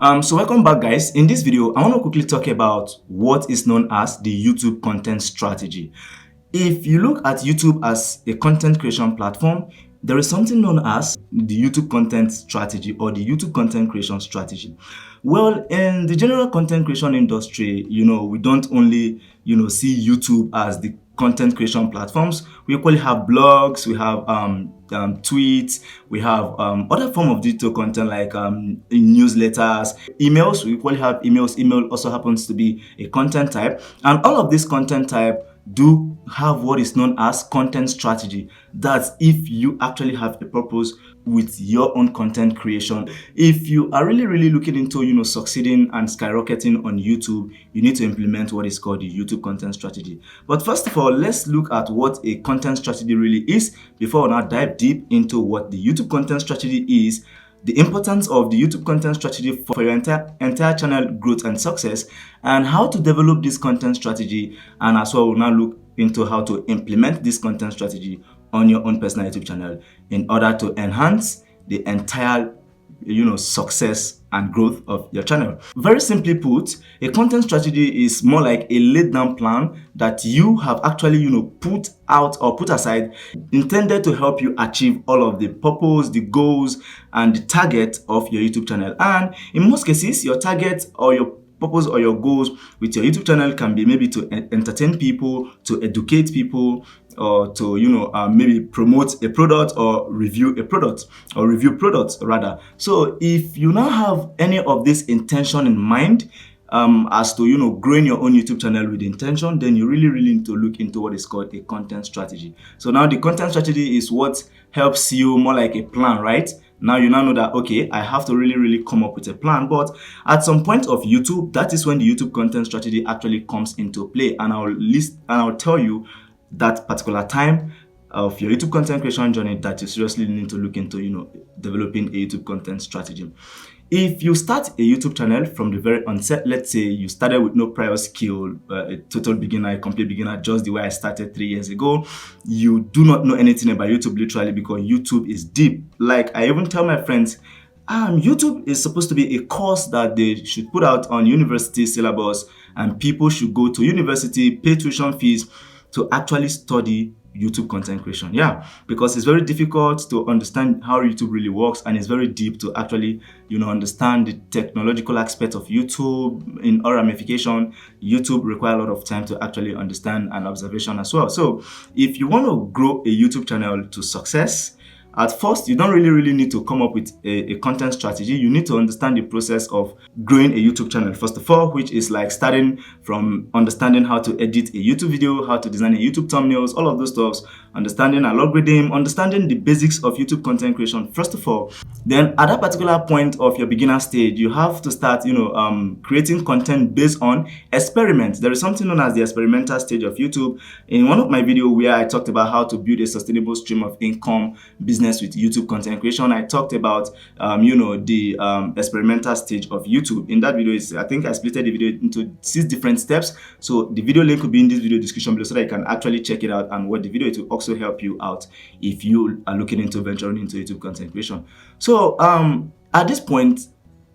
So welcome back, guys. In this video, I want to quickly talk about what is known as the YouTube content strategy. If you look at YouTube as a content creation platform, there is something known as the YouTube content strategy or the YouTube content creation strategy. Well, in the general content creation industry, we don't only, see YouTube as the content creation platforms. We equally have blogs, we have tweets, we have other form of digital content like newsletters, emails. We equally have emails. Email also happens to be a content type, and all of this content type do have what is known as content strategy. That's if you actually have a purpose with your own content creation. If you are really looking into succeeding and skyrocketing on YouTube, you need to implement what is called the YouTube content strategy. But first of all, let's look at what a content strategy really is before we now dive deep into what the YouTube content strategy is, the importance of the YouTube content strategy for your entire channel growth and success, and how to develop this content strategy. And as well, we'll now look into how to implement this content strategy on your own personal YouTube channel in order to enhance the entire success and growth of your channel. Very simply put, a content strategy is more like a laid down plan that you have actually put out or put aside, intended to help you achieve all of the purpose, the goals, and the target of your YouTube channel. And in most cases, your target or your purpose or your goals with your YouTube channel can be maybe to entertain people, to educate people, or to maybe promote a product or review a product or review products rather. So if you now have any of this intention in mind, as to growing your own YouTube channel with intention, then you really need to look into what is called a content strategy. So now the content strategy is what helps you, more like a plan, right? Now you now know that, okay, I have to really come up with a plan. But at some point of YouTube, that is when the YouTube content strategy actually comes into play. And I'll tell you that particular time of your YouTube content creation journey that you seriously need to look into, developing a YouTube content strategy. If you start a YouTube channel from the very onset, let's say you started with no prior skill, a total beginner, a complete beginner, just the way I started 3 years ago, you do not know anything about YouTube literally, because YouTube is deep. Like I even tell my friends, YouTube is supposed to be a course that they should put out on university syllabus, and people should go to university, pay tuition fees to actually study YouTube content creation. Yeah, because it's very difficult to understand how YouTube really works, and it's very deep to actually understand the technological aspect of YouTube in all ramification. YouTube requires a lot of time to actually understand and observation as well. So if you want to grow a YouTube channel to success, at first, you don't really need to come up with a content strategy. You need to understand the process of growing a YouTube channel, first of all, which is like starting from understanding how to edit a YouTube video, how to design a YouTube thumbnails, all of those stuff, understanding an algorithm, understanding the basics of YouTube content creation, first of all. Then at that particular point of your beginner stage, you have to start, creating content based on experiments. There is something known as the experimental stage of YouTube. In one of my videos where I talked about how to build a sustainable stream of income business with YouTube content creation, I talked about the experimental stage of YouTube. In that video, I think I split the video into 6 different steps. So the video link will be in this video description below so that you can actually check it out and watch the video. It will also help you out if you are looking into venturing into YouTube content creation. So at this point,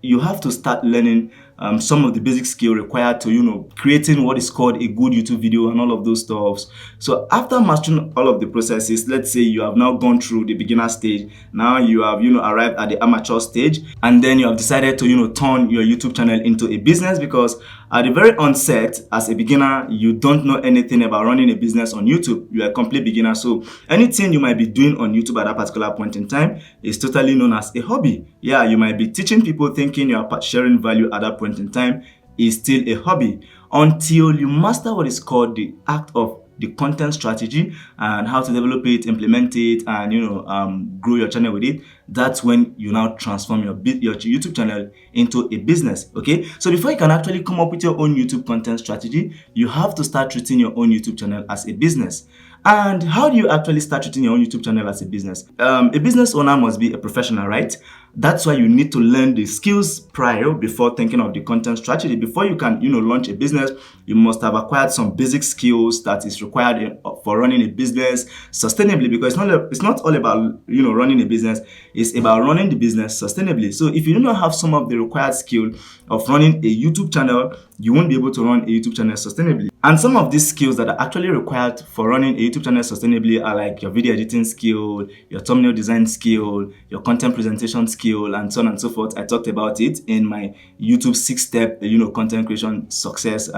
you have to start learning some of the basic skill required to creating what is called a good YouTube video and all of those stuffs. So after mastering all of the processes, let's say you have now gone through the beginner stage, now you have arrived at the amateur stage, and then you have decided to turn your YouTube channel into a business, because at the very onset, as a beginner, you don't know anything about running a business on YouTube. You are a complete beginner. So anything you might be doing on YouTube at that particular point in time is totally known as a hobby. Yeah, you might be teaching people, thinking you are sharing value at that point in time is still a hobby, until you master what is called the act of the content strategy and how to develop it, implement it, and grow your channel with it. That's when you now transform your YouTube channel into a business. Okay, so before you can actually come up with your own YouTube content strategy, you have to start treating your own YouTube channel as a business. And how do you actually start treating your own YouTube channel as a business? A business owner must be a professional, right? That's why you need to learn the skills prior before thinking of the content strategy. Before you can, launch a business, you must have acquired some basic skills that is required for running a business sustainably. Because it's not all about, running a business. It's about running the business sustainably. So if you do not have some of the required skill of running a YouTube channel, you won't be able to run a YouTube channel sustainably. And some of these skills that are actually required for running a YouTube channel sustainably are like your video editing skill, your thumbnail design skill, your content presentation skill, and so on and so forth. I talked about it in my YouTube 6-step, content creation success,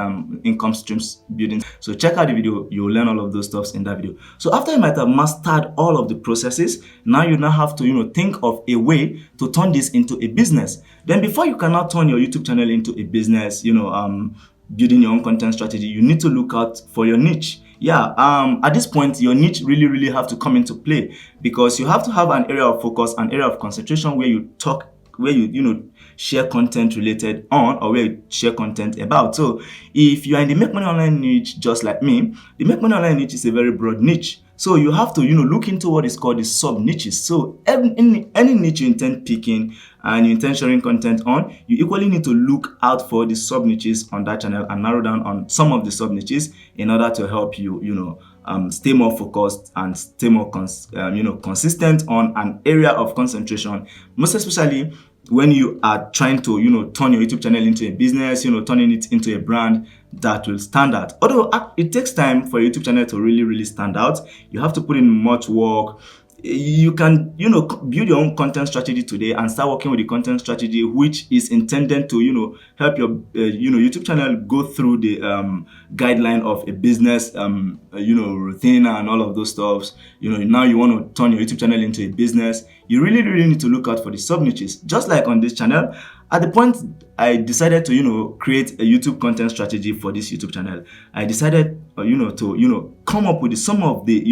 income streams building. So check out the video. You'll learn all of those stuffs in that video. So after you might have mastered all of the processes, now you have to, think of a way to turn this into a business. Then before you can now turn your YouTube channel into a business, building your own content strategy, you need to look out for your niche. At this point, your niche really have to come into play, because you have to have an area of focus, an area of concentration where you talk, where you share content related on, or where you share content about. So if you are in the make money online niche, just like me, the make money online niche is a very broad niche. So you have to, look into what is called the sub niches. So any niche you intend picking and you intend sharing content on, you equally need to look out for the sub niches on that channel and narrow down on some of the sub niches in order to help you, stay more focused and stay more consistent on an area of concentration. Most especially when you are trying to, turn your YouTube channel into a business, turning it into a brand that will stand out. Although it takes time for your YouTube channel to really stand out, you have to put in much work. You can, build your own content strategy today and start working with the content strategy, which is intended to, help your, YouTube channel go through the guideline of a business, routine and all of those stuffs. Now you want to turn your YouTube channel into a business. You really need to look out for the sub niches. Just like on this channel, at the point I decided to, create a YouTube content strategy for this YouTube channel, I decided, to, come up with some of the,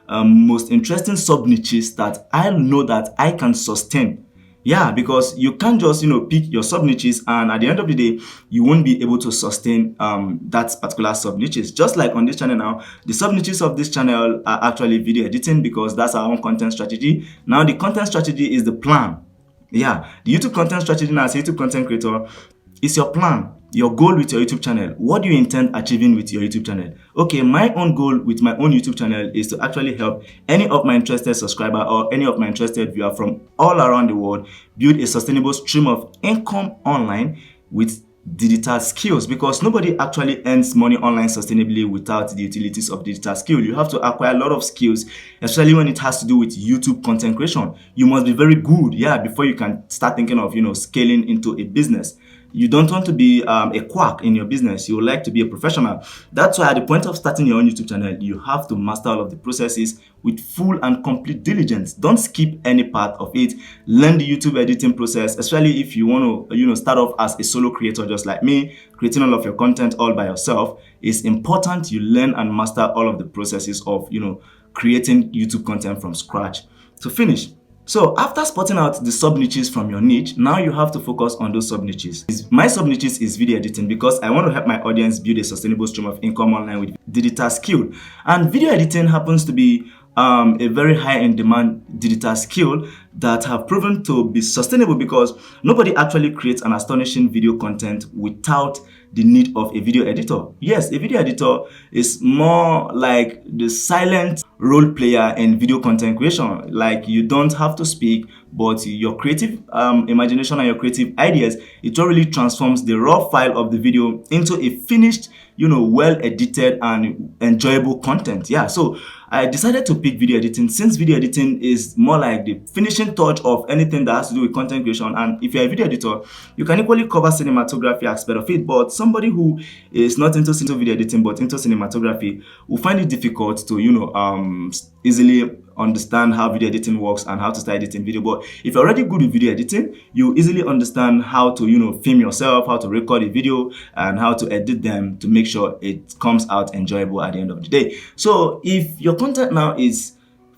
most interesting sub niches that I know that I can sustain. Because you can't just, pick your sub niches, and at the end of the day, you won't be able to sustain that particular sub niches. Just like on this channel now, the sub niches of this channel are actually video editing, because that's our own content strategy. Now the content strategy is the plan. The YouTube content strategy now, as a YouTube content creator, is your plan, your goal with your YouTube channel. What do you intend achieving with your YouTube channel? Okay, my own goal with my own YouTube channel is to actually help any of my interested subscriber or any of my interested viewer from all around the world build a sustainable stream of income online with digital skills, because nobody actually earns money online sustainably without the utilities of digital skill. You have to acquire a lot of skills, especially when it has to do with YouTube content creation. You must be very good, before you can start thinking of, scaling into a business. You don't want to be a quack in your business. You would like to be a professional. That's why at the point of starting your own YouTube channel, you have to master all of the processes with full and complete diligence. Don't skip any part of it. Learn the YouTube editing process, especially if you want to, start off as a solo creator just like me, creating all of your content all by yourself. It's important you learn and master all of the processes of, creating YouTube content from scratch to finish. So after spotting out the sub niches from your niche, now you have to focus on those sub niches. My sub niches is video editing, because I want to help my audience build a sustainable stream of income online with digital skill. And video editing happens to be a very high in demand digital skill that have proven to be sustainable, because nobody actually creates an astonishing video content without the need of a video editor. Yes, a video editor is more like the silent role player in video content creation. Like, you don't have to speak, but your creative imagination and your creative ideas, it really transforms the raw file of the video into a finished, well edited and enjoyable content. So I decided to pick video editing, since video editing is more like the finishing touch of anything that has to do with content creation. And if you're a video editor, you can equally cover cinematography aspect of it. But somebody who is not into video editing but into cinematography will find it difficult to easily understand how video editing works and how to start editing video. But if you're already good with video editing, you easily understand how to film yourself, how to record a video, and how to edit them to make sure it comes out enjoyable at the end of the day. So if your content now is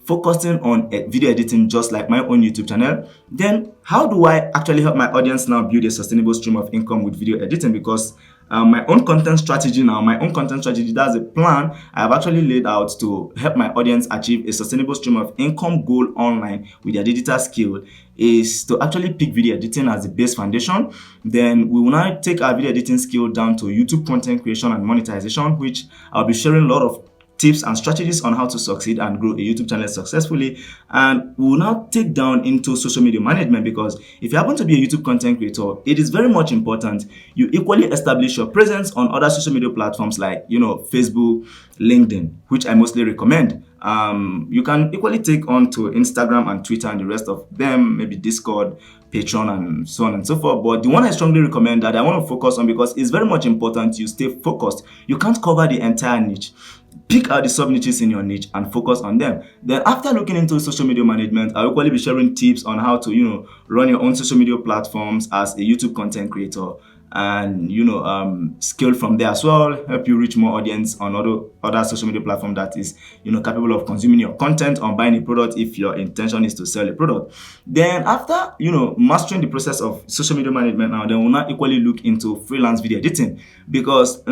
focusing on video editing just like my own YouTube channel, then how do I actually help my audience now build a sustainable stream of income with video editing? Because my own content strategy now. My own content strategy, that's a plan I have actually laid out to help my audience achieve a sustainable stream of income goal online with their digital skill, is to actually pick video editing as the base foundation. Then we will now take our video editing skill down to YouTube content creation and monetization, which I'll be sharing a lot of tips and strategies on how to succeed and grow a YouTube channel successfully. And we'll now take down into social media management, because if you happen to be a YouTube content creator, it is very much important you equally establish your presence on other social media platforms like, Facebook, LinkedIn, which I mostly recommend. You can equally take on to Instagram and Twitter and the rest of them, maybe Discord, Patreon, and so on and so forth. But the one I strongly recommend that I want to focus on, because it's very much important you stay focused. You can't cover the entire niche. Pick out the sub niches in your niche and focus on them. Then after looking into social media management, I'll equally be sharing tips on how to, run your own social media platforms as a YouTube content creator, and scale from there as well, help you reach more audience on other social media platform that is capable of consuming your content or buying a product if your intention is to sell a product. Then after mastering the process of social media management, now then we'll now equally look into freelance video editing, because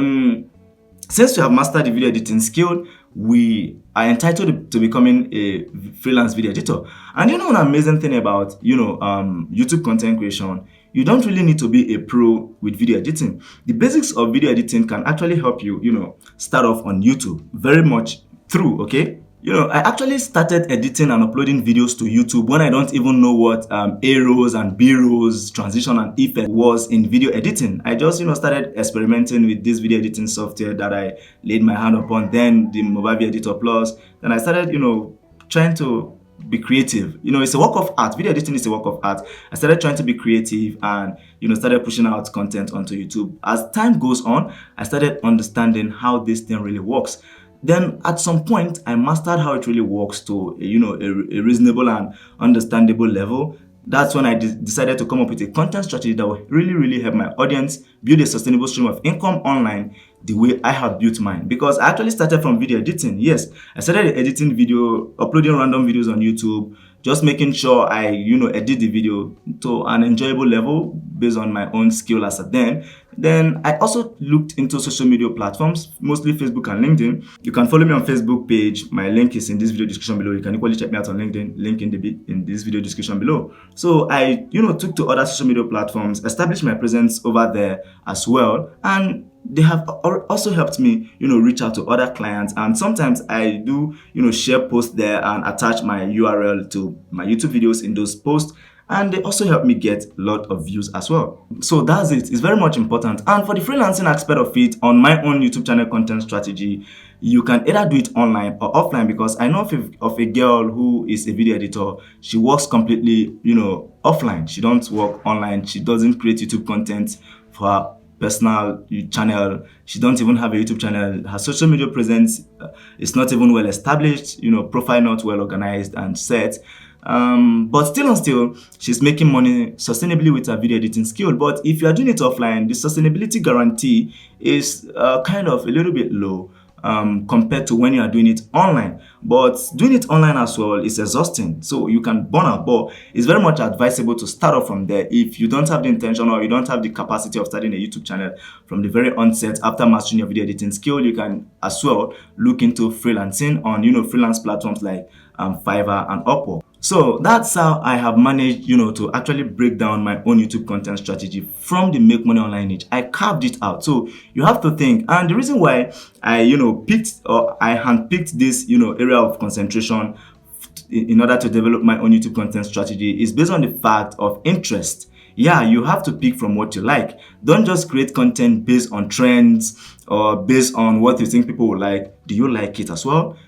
since we have mastered the video editing skill, we are entitled to becoming a freelance video editor. And one amazing thing about YouTube content creation, you don't really need to be a pro with video editing. The basics of video editing can actually help you, start off on YouTube very much through, okay? I actually started editing and uploading videos to YouTube when I don't even know what A-rolls and B-rolls, transition and effect was in video editing. I just, started experimenting with this video editing software that I laid my hand upon, then the Mobile Video Editor Plus. Then I started, trying to be creative. It's a work of art. Video editing is a work of art. I started trying to be creative and, started pushing out content onto YouTube. As time goes on, I started understanding how this thing really works. Then at some point, I mastered how it really works to a reasonable and understandable level. That's when I decided to come up with a content strategy that will really help my audience build a sustainable stream of income online the way I have built mine. Because I actually started from video editing. Yes, I started editing video, uploading random videos on YouTube, just making sure I edit the video to an enjoyable level based on my own skill as at then. Then I also looked into social media platforms, mostly Facebook and LinkedIn. You can follow me on Facebook page. My link is in this video description below. You can equally check me out on LinkedIn, link in this video description below. So I took to other social media platforms, established my presence over there as well, and they have also helped me reach out to other clients. And sometimes I do share posts there and attach my URL to my YouTube videos in those posts, and they also help me get a lot of views as well. So that's it. It's very much important. And for the freelancing aspect of it, on my own YouTube channel content strategy, you can either do it online or offline, because I know of a girl who is a video editor. She works completely offline. She don't work online. She doesn't create YouTube content for her personal channel. She don't even have a YouTube channel. Her social media presence is not even well established, profile not well organized and set. But still, she's making money sustainably with her video editing skill. But if you are doing it offline, the sustainability guarantee is kind of a little bit low compared to when you are doing it online. But doing it online as well is exhausting, so you can burn out. But it's very much advisable to start off from there if you don't have the intention or you don't have the capacity of starting a YouTube channel from the very onset. After mastering your video editing skill, you can as well look into freelancing on freelance platforms like Fiverr and Upwork. So that's how I have managed, to actually break down my own YouTube content strategy from the make money online niche. I carved it out. So you have to think. And the reason why I, I handpicked this, area of concentration in order to develop my own YouTube content strategy is based on the fact of interest. Yeah, you have to pick from what you like. Don't just create content based on trends or based on what you think people will like. Do you like it as well?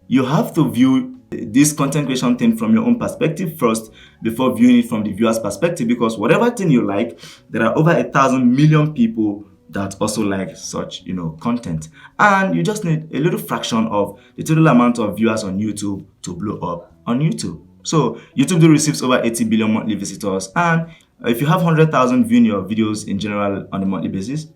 You have to view this content creation thing from your own perspective first before viewing it from the viewer's perspective, because whatever thing you like, there are over 1,000 million people that also like such content, and you just need a little fraction of the total amount of viewers on YouTube to blow up on YouTube. So YouTube receives over 80 billion monthly visitors, and if you have 100,000 viewing your videos in general on a monthly basis,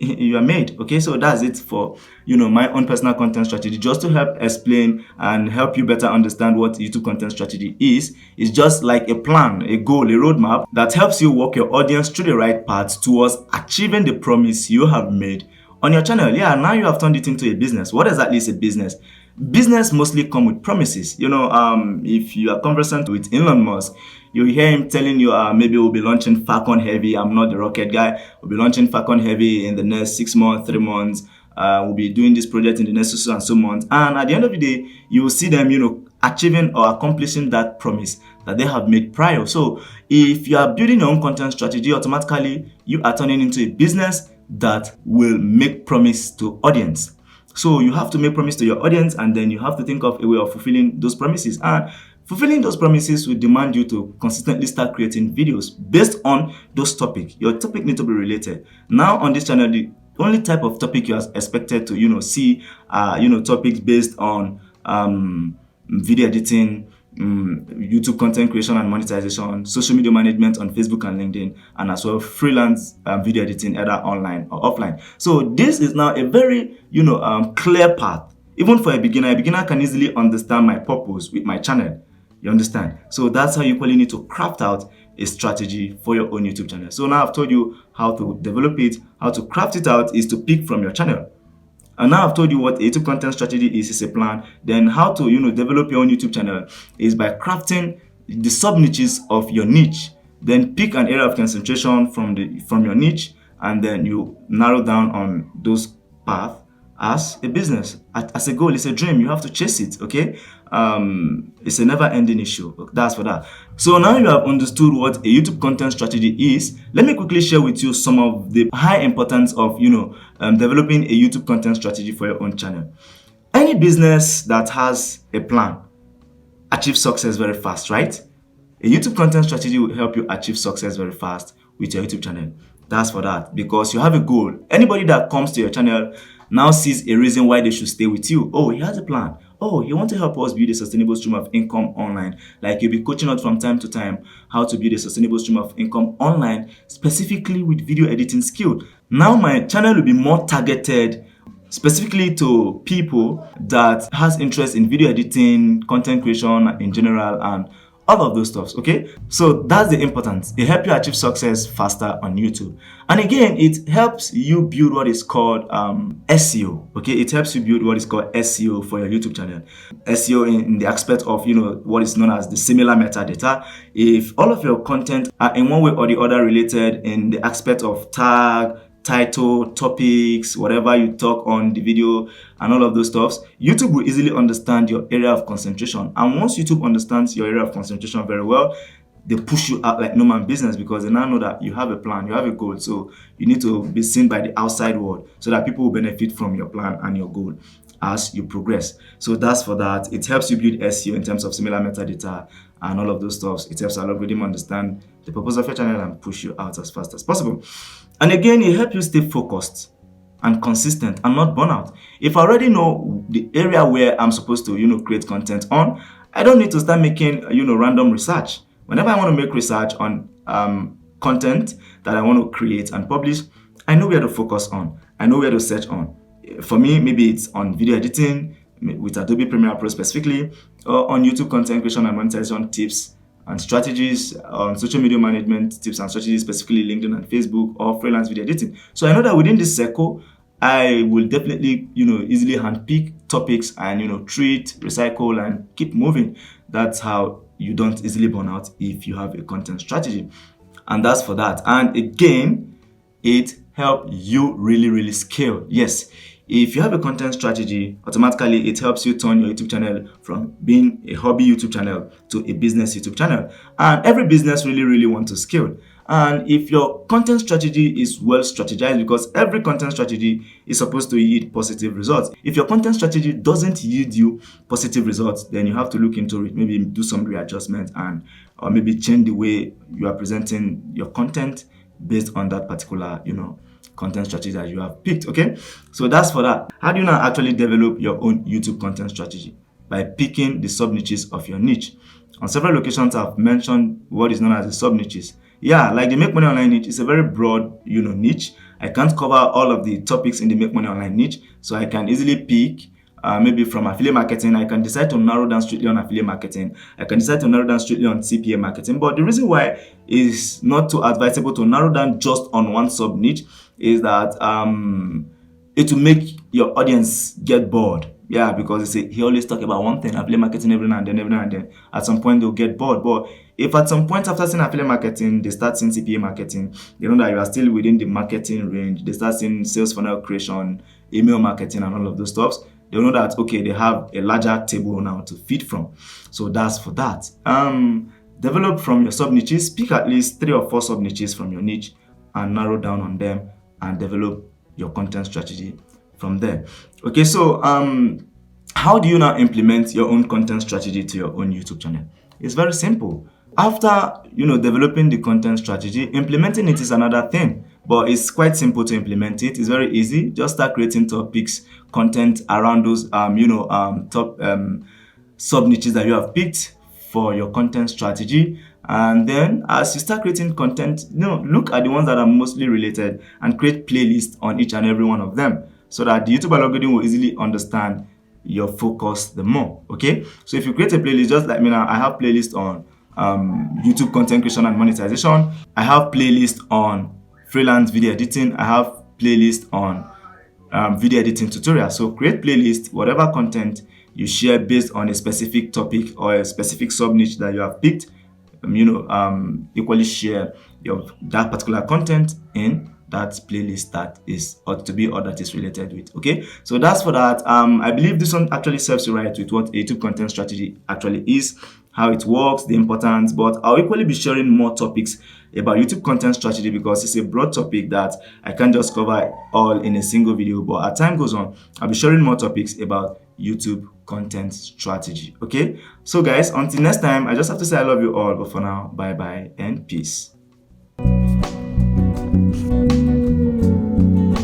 you are made. Okay, so that's it for my own personal content strategy, just to help explain and help you better understand what YouTube content strategy is. It's just like a plan, a goal, a roadmap that helps you walk your audience through the right path towards achieving the promise you have made on your channel. Yeah, now you have turned it into a business. What exactly is a business? Business mostly come with promises. If you are conversant with Elon Musk, you hear him telling you, maybe we'll be launching Falcon Heavy. I'm not the rocket guy. We'll be launching Falcon Heavy in the next 6 months, 3 months. We'll be doing this project in the next so and so months. And at the end of the day, you will see them, achieving or accomplishing that promise that they have made prior. So if you are building your own content strategy, automatically you are turning into a business that will make promise to audience. So you have to make promise to your audience, and then you have to think of a way of fulfilling those promises. And fulfilling those promises will demand you to consistently start creating videos based on those topics. Your topic needs to be related. Now on this channel, the only type of topic you are expected to see topics based on video editing, YouTube content creation and monetization, social media management on Facebook and LinkedIn, and as well freelance video editing, either online or offline. So this is now a very clear path. Even for a beginner can easily understand my purpose with my channel. You understand? So that's how you equally need to craft out a strategy for your own YouTube channel. So now I've told you how to develop it. How to craft it out is to pick from your channel. And now I've told you what a YouTube content strategy is a plan. Then how to develop your own YouTube channel is by crafting the sub niches of your niche. Then pick an area of concentration from your niche, and then you narrow down on those paths as a business, as a goal. It's a dream. You have to chase it. Okay, it's a never-ending issue. That's for that. So now you have understood what a YouTube content strategy is. Let me quickly share with you some of the high importance of developing a YouTube content strategy for your own channel. Any business that has a plan achieves success very fast, right? A YouTube content strategy will help you achieve success very fast with your YouTube channel. That's for that, because you have a goal. Anybody that comes to your channel now sees a reason why they should stay with you. Oh, he has a plan. Oh, you want to help us build a sustainable stream of income online. Like you'll be coaching us from time to time how to build a sustainable stream of income online, specifically with video editing skill. Now my channel will be more targeted specifically to people that has interest in video editing, content creation in general, and all of those stuff. Okay, so that's the importance. It helps you achieve success faster on YouTube, and again it helps you build what is called SEO. Okay, it helps you build what is called SEO for your YouTube channel. SEO in the aspect of what is known as the similar metadata. If all of your content are in one way or the other related in the aspect of tag, title, topics, whatever you talk on the video and all of those stuffs, YouTube will easily understand your area of concentration. And once YouTube understands your area of concentration very well, they push you out like no man business, because they now know that you have a plan, you have a goal. So you need to be seen by the outside world so that people will benefit from your plan and your goal as you progress. So that's for that. It helps you build SEO in terms of similar metadata and all of those stuffs. It helps algorithm understand the purpose of your channel and push you out as fast as possible. And again, it helps you stay focused and consistent and not burn out. If I already know the area where I'm supposed to create content on, I don't need to start making random research. Whenever I want to make research on content that I want to create and publish, I know where to focus on. I know where to search on. For me, maybe it's on video editing with Adobe Premiere Pro specifically, or on YouTube content creation and monetization tips and strategies, on social media management tips and strategies, specifically LinkedIn and Facebook, or freelance video editing. So I know that within this circle, I will definitely easily handpick topics and treat, recycle, and keep moving. That's how you don't easily burn out if you have a content strategy. And that's for that. And again, it helps you really scale. Yes, if you have a content strategy, automatically it helps you turn your YouTube channel from being a hobby YouTube channel to a business YouTube channel. And every business really wants to scale. And if your content strategy is well strategized, because every content strategy is supposed to yield positive results. If your content strategy doesn't yield you positive results, then you have to look into it, maybe do some readjustment, or maybe change the way you are presenting your content based on that particular, content strategy that you have picked. Okay, so that's for that. How do you now actually develop your own YouTube content strategy? By picking the sub niches of your niche. On several locations, I've mentioned what is known as the sub niches. Yeah, like the make money online niche is a very broad niche, I can't cover all of the topics in the make money online niche, so I can easily pick maybe from affiliate marketing. I can decide to narrow down strictly on affiliate marketing. I can decide to narrow down strictly on CPA marketing. But the reason why it's not too advisable to narrow down just on one sub niche is that it will make your audience get bored. Yeah, because he always talk about one thing, affiliate marketing every now and then. At some point they'll get bored. But if at some point after seeing affiliate marketing, they start seeing CPA marketing, they know that you are still within the marketing range. They start seeing sales funnel creation, email marketing, and all of those stuff. They know that, okay, they have a larger table now to feed from. So that's for that. Develop from your sub niches. Pick at least 3 or 4 sub niches from your niche and narrow down on them and develop your content strategy from there. Okay, so how do you now implement your own content strategy to your own YouTube channel? It's very simple. After developing the content strategy, implementing it is another thing, but it's quite simple to implement it. It's very easy. Just start creating topics, content around those top sub niches that you have picked for your content strategy. And then as you start creating content, look at the ones that are mostly related and create playlists on each and every one of them, so that the YouTube algorithm will easily understand your focus the more. Okay, so if you create a playlist, just like me now, I have playlists on YouTube content creation and monetization. I have playlist on freelance video editing. I have playlist on video editing tutorials. So create playlist, whatever content you share based on a specific topic or a specific sub niche that you have picked. Equally share that particular content in that playlist that is ought to be or that is related with. Okay, so that's for that. I believe this one actually serves you right with what a YouTube content strategy actually is, how it works, the importance. But I'll equally be sharing more topics about YouTube content strategy because it's a broad topic that I can't just cover all in a single video. But as time goes on, I'll be sharing more topics about YouTube content strategy. Okay, so guys, until next time, I just have to say I love you all. But for now, bye bye and peace.